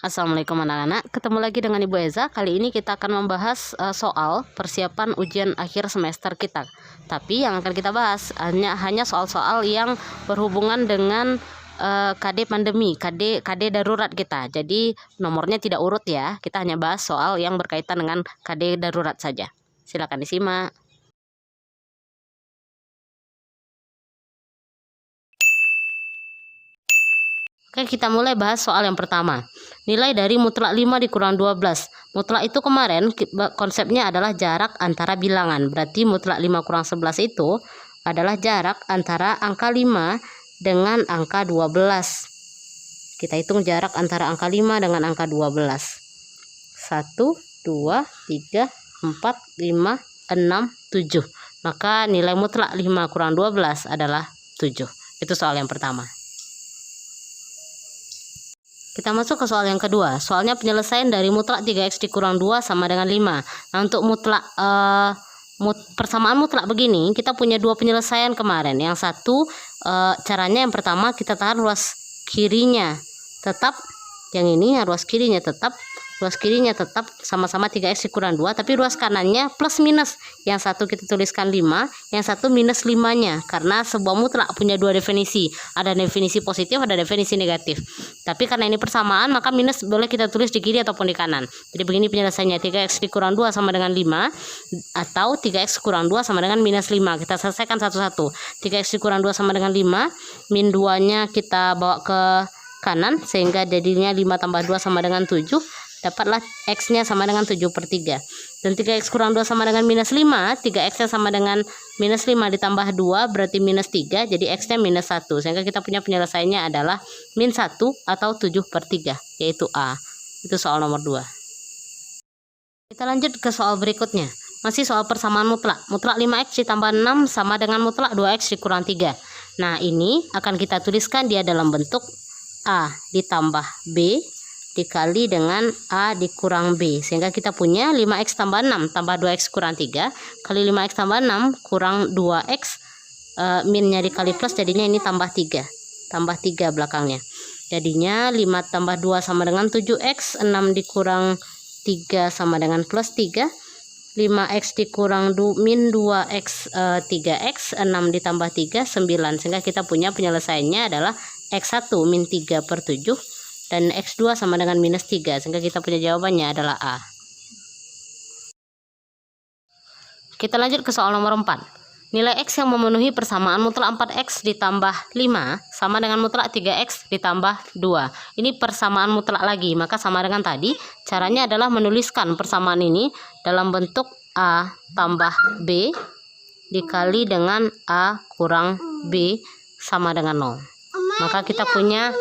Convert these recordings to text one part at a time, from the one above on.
Assalamualaikum anak-anak, ketemu lagi dengan Ibu Eza. Kali ini kita akan membahas soal persiapan ujian akhir semester kita. Tapi yang akan kita bahas hanya soal-soal yang berhubungan dengan KD pandemi, KD darurat kita. Jadi nomornya tidak urut ya. Kita hanya bahas soal yang berkaitan dengan KD darurat saja. Silakan disimak. Oke, kita mulai bahas soal yang pertama. Nilai dari mutlak 5 dikurang 12. Mutlak itu kemarin konsepnya adalah jarak antara bilangan. Berarti mutlak 5 kurang 11 itu adalah jarak antara angka 5 dengan angka 12. Kita hitung jarak antara angka 5 dengan angka 12. 1, 2, 3, 4, 5, 6, 7. Maka nilai mutlak 5 kurang 12 adalah 7. Itu soal yang pertama. Kita masuk ke soal yang kedua. Soalnya penyelesaian dari mutlak 3x dikurang 2 sama dengan 5. Nah, untuk mutlak persamaan mutlak begini, kita punya dua penyelesaian kemarin. Yang satu caranya yang pertama kita tahan ruas kirinya tetap, yang ini ruas kirinya tetap sama-sama 3x dikurang 2, tapi ruas kanannya plus minus. Yang satu kita tuliskan 5, yang satu minus 5-nya, karena sebuah mutlak punya dua definisi, ada definisi positif, ada definisi negatif. Tapi karena ini persamaan, maka minus boleh kita tulis di kiri ataupun di kanan. Jadi begini penyelesaiannya, 3x dikurang 2 sama dengan 5, atau 3x kurang 2 sama dengan minus 5. Kita selesaikan satu-satu. 3x dikurang 2 sama dengan 5, min 2-nya kita bawa ke kanan, sehingga jadinya 5 tambah 2 sama dengan 7. Dapatlah x-nya sama dengan 7/3. Dan 3x kurang 2 sama dengan minus 5. 3x-nya sama dengan minus 5 ditambah 2 berarti minus 3. Jadi x-nya minus 1. Sehingga kita punya penyelesaiannya adalah min 1 atau 7/3, yaitu A. Itu soal nomor 2. Kita lanjut ke soal berikutnya. Masih soal persamaan mutlak. Mutlak 5x ditambah 6 sama dengan mutlak 2x dikurang 3. Nah, ini akan kita tuliskan dia dalam bentuk A ditambah B dikali dengan A dikurang B, sehingga kita punya 5x tambah 6 tambah 2x kurang 3 kali 5x tambah 6 kurang 2x, minnya dikali plus, jadinya ini tambah 3 belakangnya, jadinya 5 tambah 2 sama dengan 7x, 6 dikurang 3 sama dengan plus 3, 5x dikurang min 2x 3x, 6 ditambah 3 9, sehingga kita punya penyelesaiannya adalah x1 min 3/7 dan x2 sama dengan minus 3, sehingga kita punya jawabannya adalah A. Kita lanjut ke soal nomor 4. Nilai x yang memenuhi persamaan mutlak 4x ditambah 5 sama dengan mutlak 3x ditambah 2. Ini persamaan mutlak lagi, maka sama dengan tadi. Caranya adalah menuliskan persamaan ini dalam bentuk A tambah B dikali dengan A kurang B sama dengan 0. Maka kita punya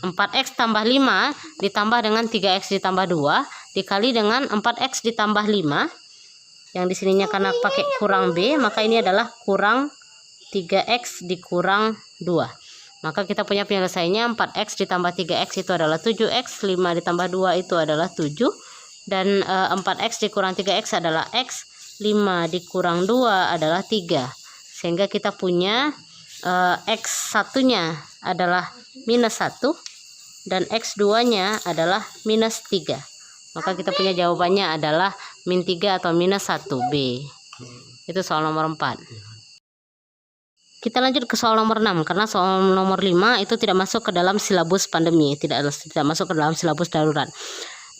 4x tambah 5 ditambah dengan 3x ditambah 2 dikali dengan 4x ditambah 5, yang di sininya karena pakai kurang B, maka ini adalah kurang 3x dikurang 2. Maka kita punya penyelesaiannya 4x ditambah 3x itu adalah 7x, 5 ditambah 2 itu adalah 7, dan 4x dikurang 3x adalah x, 5 dikurang 2 adalah 3, sehingga kita punya x satunya adalah minus 1 dan x2-nya adalah minus 3. Maka kita punya jawabannya adalah min 3 atau minus 1B. Itu soal nomor 4. Kita lanjut ke soal nomor 6, karena soal nomor 5 itu tidak masuk ke dalam silabus pandemi, tidak masuk ke dalam silabus darurat.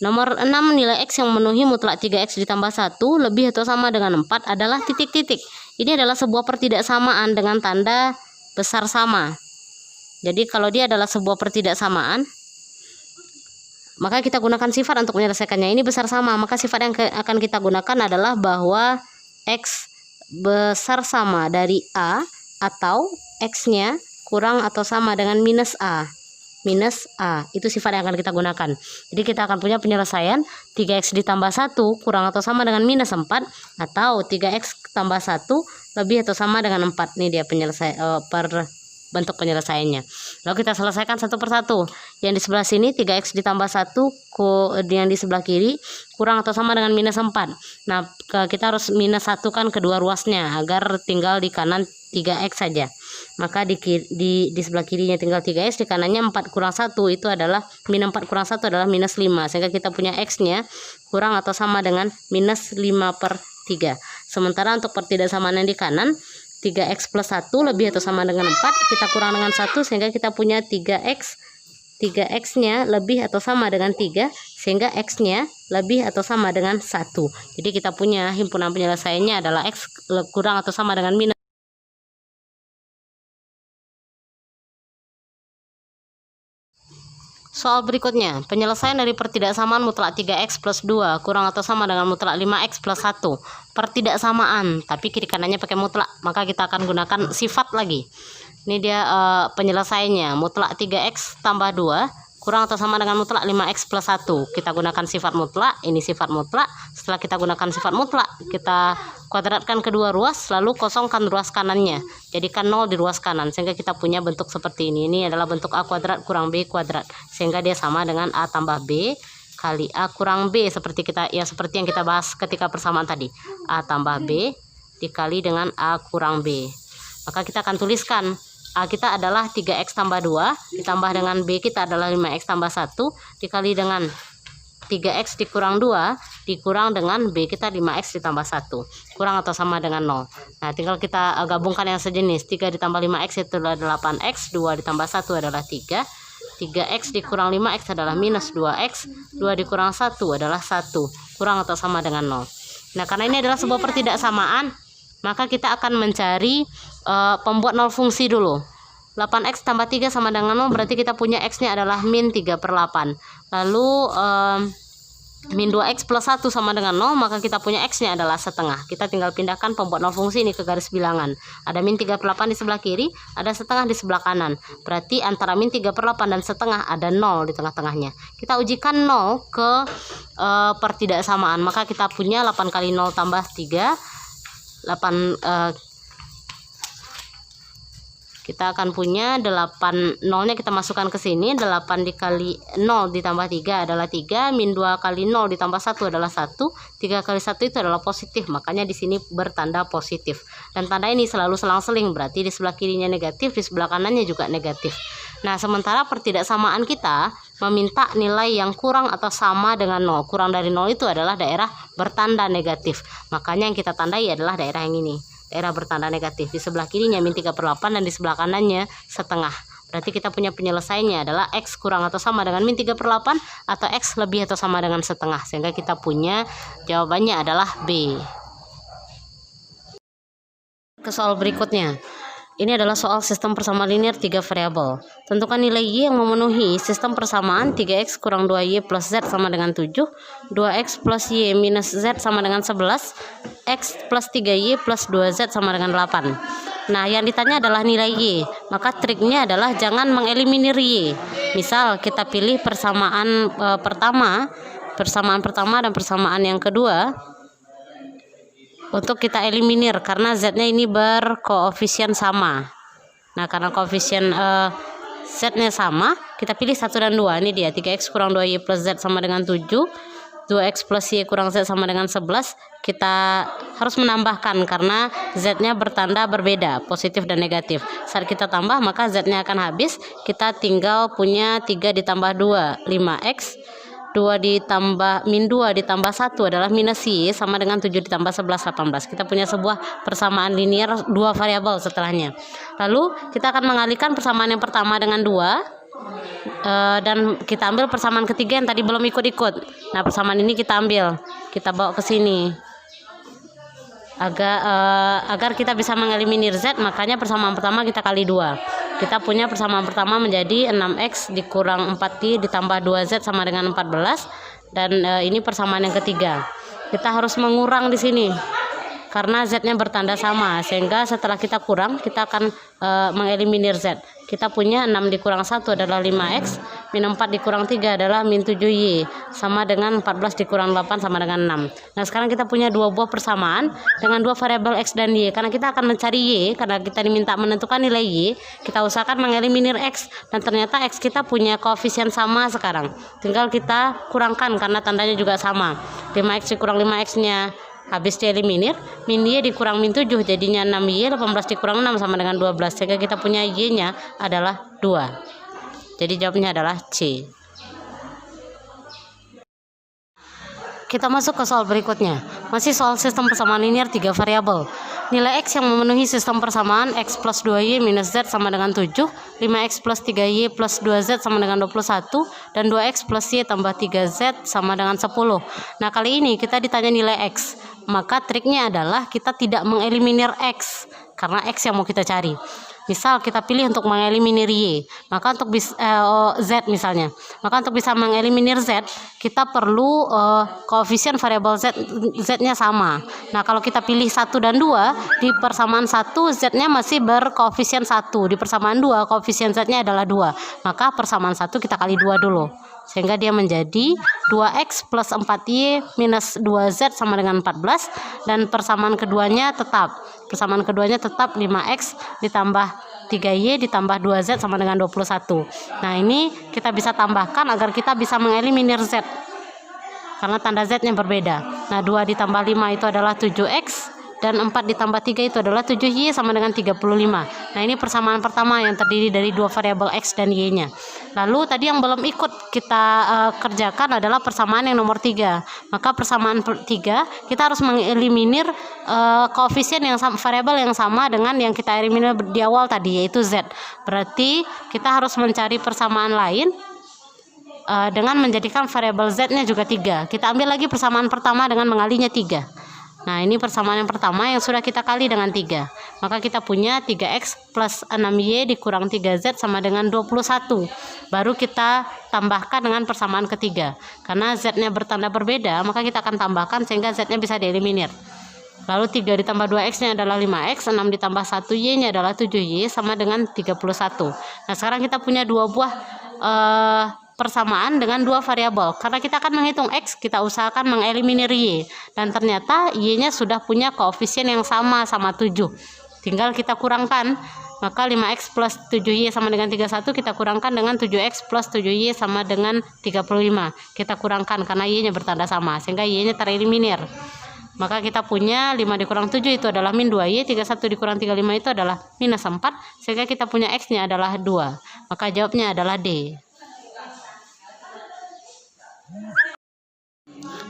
Nomor 6, nilai x yang memenuhi mutlak 3x ditambah 1 lebih atau sama dengan 4 adalah titik-titik. Ini adalah sebuah pertidaksamaan dengan tanda besar sama. Jadi kalau dia adalah sebuah pertidaksamaan, maka kita gunakan sifat untuk menyelesaikannya. Ini besar sama, maka sifat yang akan kita gunakan adalah bahwa x besar sama dari A atau x-nya kurang atau sama dengan minus A. Itu sifat yang akan kita gunakan. Jadi kita akan punya penyelesaian 3x ditambah 1 kurang atau sama dengan minus 4, atau 3x tambah 1 lebih atau sama dengan 4. Ini dia bentuk penyelesaiannya. Lalu kita selesaikan satu persatu. Yang di sebelah sini 3x ditambah 1, yang di sebelah kiri kurang atau sama dengan minus 4. Nah, kita harus minus 1 kan kedua ruasnya agar tinggal di kanan 3x saja. Maka di sebelah kirinya tinggal 3x, di kanannya 4 kurang 1 itu adalah min 4 kurang 1 adalah minus 5, sehingga kita punya x-nya kurang atau sama dengan minus 5/3. Sementara untuk pertidaksamaan yang di kanan, 3x plus 1 lebih atau sama dengan 4, kita kurang dengan 1 sehingga kita punya 3x-nya lebih atau sama dengan 3, sehingga x-nya lebih atau sama dengan 1. Jadi kita punya himpunan penyelesaiannya adalah x kurang atau sama dengan minus. Soal berikutnya, penyelesaian dari pertidaksamaan mutlak 3x plus 2 kurang atau sama dengan mutlak 5x plus 1. Pertidaksamaan, tapi kiri kanannya pakai mutlak, maka kita akan gunakan sifat lagi. Ini dia penyelesaiannya, mutlak 3x tambah 2 kurang atau sama dengan mutlak 5x plus 1. Kita gunakan sifat mutlak, ini sifat mutlak. Setelah kita gunakan sifat mutlak, kita kuadratkan kedua ruas, lalu kosongkan ruas kanannya. Jadikan 0 di ruas kanan, sehingga kita punya bentuk seperti ini. Ini adalah bentuk A kuadrat kurang B kuadrat, sehingga dia sama dengan A tambah B kali A kurang B, seperti yang kita bahas ketika persamaan tadi. A tambah B dikali dengan A kurang B. Maka kita akan tuliskan A kita adalah 3x tambah 2 ditambah dengan B kita adalah 5x tambah 1 dikali dengan 3x dikurang 2 dikurang dengan B kita 5x ditambah 1 kurang atau sama dengan 0. Nah, tinggal kita gabungkan yang sejenis. 3 ditambah 5x itu adalah 8x, 2 ditambah 1 adalah 3, 3x dikurang 5x adalah minus 2x, 2 dikurang 1 adalah 1 kurang atau sama dengan 0. Nah, karena ini adalah sebuah pertidaksamaan, maka kita akan mencari pembuat 0 fungsi dulu. 8x tambah 3 sama dengan 0, berarti kita punya x-nya adalah min 3/8. Lalu min 2x plus 1 sama dengan 0, maka kita punya x-nya adalah setengah. Kita tinggal pindahkan pembuat 0 fungsi ini ke garis bilangan. Ada min 3/8 di sebelah kiri, ada setengah di sebelah kanan. Berarti antara min 3/8 dan setengah ada 0 di tengah-tengahnya. Kita ujikan 0 ke pertidaksamaan, maka kita punya 8 kali 0 tambah 3, 8 kita akan punya 8, 0-nya kita masukkan ke sini, 8 dikali 0 ditambah 3 adalah 3, min 2 kali 0 ditambah 1 adalah 1, 3 kali 1 itu adalah positif, makanya di sini bertanda positif. Dan tanda ini selalu selang-seling, berarti di sebelah kirinya negatif, di sebelah kanannya juga negatif. Nah, sementara pertidaksamaan kita meminta nilai yang kurang atau sama dengan 0. Kurang dari 0 itu adalah daerah bertanda negatif, makanya yang kita tandai adalah daerah yang ini, daerah bertanda negatif. Di sebelah kirinya min 3/8 dan di sebelah kanannya setengah. Berarti kita punya penyelesaiannya adalah x kurang atau sama dengan min 3/8 atau x lebih atau sama dengan setengah, sehingga kita punya jawabannya adalah B. Ke soal berikutnya. Ini adalah soal sistem persamaan linear 3 variabel. Tentukan nilai Y yang memenuhi sistem persamaan 3x kurang 2Y plus Z sama dengan 7, 2x plus Y minus Z sama dengan 11, x plus 3Y plus 2Z sama dengan 8. Nah, yang ditanya adalah nilai Y. Maka triknya adalah jangan mengeliminir Y. Misal kita pilih persamaan pertama dan persamaan yang kedua untuk kita eliminir karena Z-nya ini berkoefisien sama. Nah, karena koefisien Z-nya sama, kita pilih 1 dan 2. Ini dia, 3x kurang 2Y plus Z sama dengan 7, 2x plus Y kurang Z sama dengan 11. Kita harus menambahkan karena Z-nya bertanda berbeda, positif dan negatif. Saat kita tambah, maka Z-nya akan habis. Kita tinggal punya 3 ditambah 2, 5x. 2 ditambah min 2 ditambah 1 adalah minus Y sama dengan 7 ditambah 11, 18. Kita punya sebuah persamaan linear 2 variabel setelahnya. Lalu kita akan mengalihkan persamaan yang pertama dengan 2 dan kita ambil persamaan ketiga yang tadi belum ikut-ikut. Nah, persamaan ini kita ambil, kita bawa ke sini agar kita bisa mengeliminir Z, makanya persamaan pertama kita kali 2. Kita punya persamaan pertama menjadi 6x dikurang 4y ditambah 2z sama dengan 14, dan ini persamaan yang ketiga. Kita harus mengurang di sini karena z-nya bertanda sama, sehingga setelah kita kurang kita akan mengeliminir z. Kita punya 6 dikurang 1 adalah 5x, min 4 dikurang 3 adalah min 7y, sama dengan 14 dikurang 8 sama dengan 6. Nah, sekarang kita punya 2 buah persamaan dengan 2 variabel x dan y. Karena kita akan mencari y, karena kita diminta menentukan nilai y, kita usahakan mengeliminir x, dan ternyata x kita punya koefisien sama sekarang. Tinggal kita kurangkan karena tandanya juga sama. 5x dikurang 5x-nya habis dieliminir, min Y dikurang min 7 jadinya 6Y, 18 dikurang 6 sama dengan 12, sehingga kita punya Y nya adalah 2. Jadi jawabnya adalah C. Kita masuk ke soal berikutnya. Masih soal sistem persamaan linear 3 variabel. Nilai X yang memenuhi sistem persamaan X plus 2Y minus Z sama dengan 7, 5X plus 3Y plus 2Z sama dengan 21, dan 2X plus Y tambah 3Z sama dengan 10. Nah, kali ini kita ditanya nilai X. Maka triknya adalah kita tidak mengeliminir X, karena X yang mau kita cari. Misal kita pilih untuk mengeliminir Y, maka untuk Z misalnya, maka untuk bisa mengeliminir Z kita perlu koefisien variabel Z-nya sama. Nah, kalau kita pilih 1 dan 2 di persamaan 1 Z-nya masih berkoefisien 1, di persamaan 2 koefisien Z-nya adalah 2, maka persamaan 1 kita kali 2 dulu, sehingga dia menjadi 2X plus 4Y minus 2Z sama dengan 14, dan persamaan keduanya tetap 5X ditambah 3Y ditambah 2Z sama dengan 21. Nah, ini kita bisa tambahkan agar kita bisa mengeliminir Z, karena tanda Z-nya berbeda. Nah, 2 ditambah 5 itu adalah 7X, dan 4 ditambah 3 itu adalah 7Y sama dengan 35. Nah, ini persamaan pertama yang terdiri dari 2 variabel X dan Y-nya. Lalu tadi yang belum ikut kita kerjakan adalah persamaan yang nomor 3. Maka persamaan 3 kita harus mengeliminir koefisien yang variabel yang sama dengan yang kita eliminir di awal tadi, yaitu Z. Berarti kita harus mencari persamaan lain dengan menjadikan variabel Z-nya juga 3. Kita ambil lagi persamaan pertama dengan mengalinya 3. Nah, ini persamaan yang pertama yang sudah kita kali dengan 3. Maka kita punya 3X plus 6Y dikurang 3Z sama dengan 21. Baru kita tambahkan dengan persamaan ketiga. Karena Z-nya bertanda berbeda, maka kita akan tambahkan sehingga Z-nya bisa dieliminir. Lalu 3 ditambah 2X-nya adalah 5X, 6 ditambah 1Y-nya adalah 7Y sama dengan 31. Nah, sekarang kita punya 2 buah persamaan dengan 2 variabel. Karena kita akan menghitung X, kita usahakan mengeliminir Y, dan ternyata Y-nya sudah punya koefisien yang sama 7. Tinggal kita kurangkan. Maka 5X plus 7Y sama dengan 31 kita kurangkan dengan 7X plus 7Y sama dengan 35. Kita kurangkan karena Y-nya bertanda sama, sehingga Y-nya tereliminir. Maka kita punya 5 dikurang 7 itu adalah min 2Y, 31 dikurang 35 itu adalah minus 4, sehingga kita punya X-nya adalah 2. Maka jawabnya adalah D.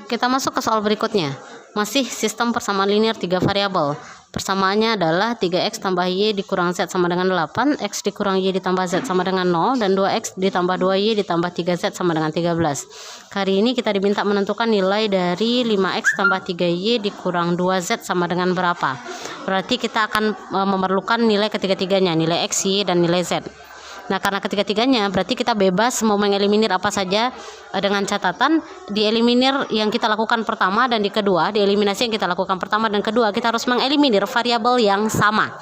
Kita masuk ke soal berikutnya. Masih sistem persamaan linear 3 variabel. Persamaannya adalah 3X tambah Y dikurang Z sama dengan 8, X dikurang Y ditambah Z sama dengan 0, dan 2X ditambah 2Y ditambah 3Z sama dengan 13. Kali ini kita diminta menentukan nilai dari 5X tambah 3Y dikurang 2Z sama dengan berapa. Berarti kita akan memerlukan nilai ketiga-tiganya, nilai X, Y, dan nilai Z. Nah, karena ketiga-tiganya berarti kita bebas mau mengeliminir apa saja, dengan catatan dieliminir yang kita lakukan pertama dan di kedua, dieliminasi yang kita lakukan pertama dan kedua, kita harus mengeliminir variabel yang sama.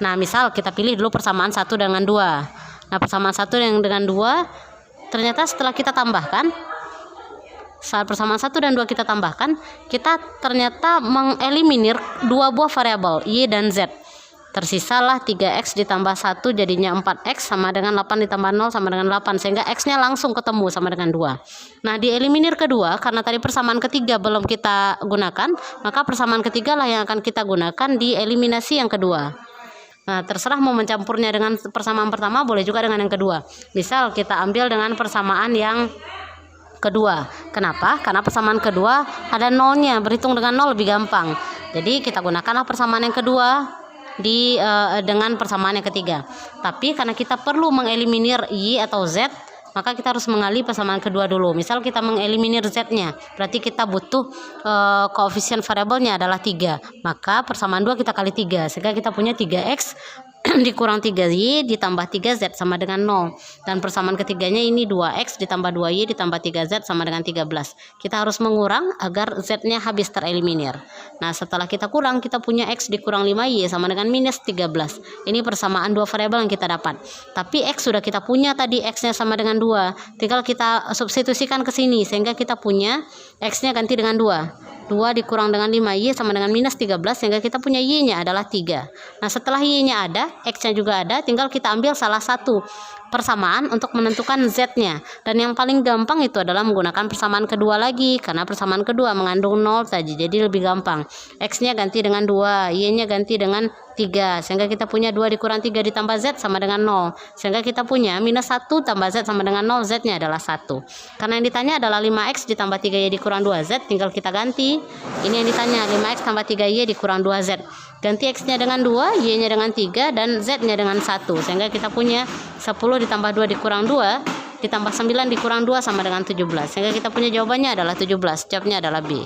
Nah, misal kita pilih dulu persamaan 1 dengan 2. Nah, persamaan 1 dengan 2 ternyata setelah kita tambahkan, saat persamaan 1 dan 2 kita tambahkan, kita ternyata mengeliminir 2 buah variabel Y dan Z. Tersisalah 3X ditambah 1 jadinya 4X sama dengan 8 ditambah 0 sama dengan 8, sehingga X-nya langsung ketemu sama dengan 2. Nah, dieliminir kedua, karena tadi persamaan ketiga belum kita gunakan, maka persamaan ketiga lah yang akan kita gunakan di eliminasi yang kedua. Nah, terserah mau mencampurnya dengan persamaan pertama, boleh juga dengan yang kedua. Misal kita ambil dengan persamaan yang kedua. Kenapa? Karena persamaan kedua ada nolnya, berhitung dengan 0 lebih gampang. Jadi kita gunakanlah persamaan yang kedua dengan persamaan yang ketiga. Tapi karena kita perlu mengeliminir Y atau Z, maka kita harus mengali persamaan kedua dulu. Misal kita mengeliminir Z-nya, berarti kita butuh koefisien variabelnya adalah 3. Maka persamaan 2 kita kali 3, sehingga kita punya 3X dikurang 3Y ditambah 3Z sama dengan 0. Dan persamaan ketiganya ini 2X ditambah 2Y ditambah 3Z sama dengan 13. Kita harus mengurang agar Z-nya habis tereliminir. Nah, setelah kita kurang, kita punya X dikurang 5Y sama dengan minus 13. Ini persamaan 2 variabel yang kita dapat. Tapi X sudah kita punya tadi, X-nya sama dengan 2. Tinggal kita substitusikan ke sini, sehingga kita punya X-nya ganti dengan 2. 2 dikurang dengan 5Y sama dengan minus 13, sehingga kita punya Y-nya adalah 3. Nah, setelah Y-nya ada, X-nya juga ada, tinggal kita ambil salah satu persamaan untuk menentukan Z-nya. Dan yang paling gampang itu adalah menggunakan persamaan kedua lagi, karena persamaan kedua mengandung 0 tadi, jadi lebih gampang. X-nya ganti dengan 2, Y-nya ganti dengan 3, sehingga kita punya 2 dikurang 3 ditambah Z sama dengan 0, sehingga kita punya minus 1 tambah Z sama dengan 0, Z-nya adalah 1. Karena yang ditanya adalah 5X ditambah 3Y dikurang 2Z, tinggal kita ganti. Ini yang ditanya 5X tambah 3Y dikurang 2Z. Ganti X-nya dengan 2, Y-nya dengan 3, dan Z-nya dengan 1, sehingga kita punya 10 ditambah 2 dikurang 2 ditambah 9 dikurang 2 sama dengan 17, sehingga kita punya jawabannya adalah 17. Jawabnya adalah B.